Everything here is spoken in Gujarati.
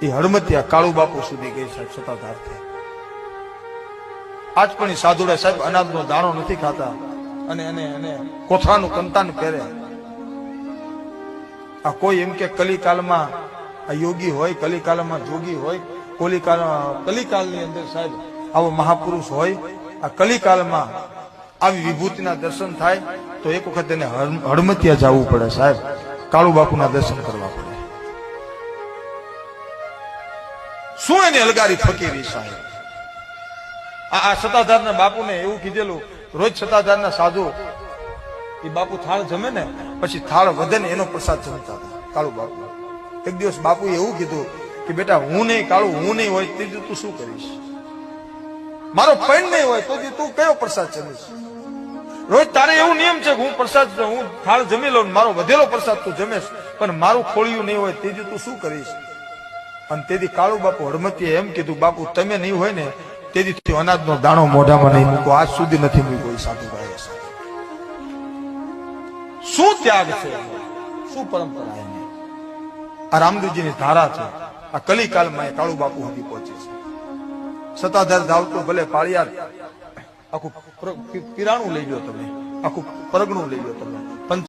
એ હડમતિયા કાળુ બાપુ સુધી ગઈ સાહેબ સતાધારથી. આજ પણ એ સાધુડા સાહેબ અનાજનો દાણો નથી ખાતા અને એને કોથળાનું કંતાન પહેરે. આ કોઈ એમ કે કલિકાલમાં આ યોગી હોય, કલિકાલમાં જોગી હોય, કલિકાલની અંદર સાહેબ આવો મહાપુરુષ હોય. આ કલિકાલમાં આવી વિભૂતિના દર્શન થાય તો એક વખત એને હડમતિયા જવું પડે સાહેબ, કાળુ બાપુના દર્શન કરવા પડે. શું એની અલગારી ફકીરી સાહેબ. આ સતાધારના બાપુને એવું કીધેલું, રોજ સતાધારના સાધુ એ બાપુ થાળ જમે ને પછી થાળ વધે ને એનો પ્રસાદ જમતા હતા કાળુ બાપુ. એક દિવસ બાપુએ એવું કીધું કે બેટા હું નહીં કાળુ, હું નહીં હોય ત્રીજું તું શું કરીશ? મારો પૈણ નહીં હોય તો તું કયો પ્રસાદ જમીશ? રોજ તારે એવું નિયમ છે કે હું પ્રસાદ હું થાળ જમી લઉં, મારો વધેલો પ્રસાદ તું જમેશ, પણ મારું ખોળિયું નહીં હોય ત્રીજું તું શું કરીશ? અને તેથી કાળુ બાપુ હડમતીએ એમ કીધું, બાપુ તમે નહીં હોય ને તેથી અનાજનો દાણો મોઢામાં નહીં મૂકો. આજ સુધી નથી મૂક્યો સાધુભાઈ. શું ત્યાગ છે, શું પરંપરા એની. આ રામદેવજીની ધારા છે. આ કલિકાલમાં કાળુ બાપુ સુધી પહોંચે છે. સતાધાર ધાવતું ભલે પાળિયાર આખું પીરાણું લઈ લો તમે, આખું પરગણું લઈ લો તમે,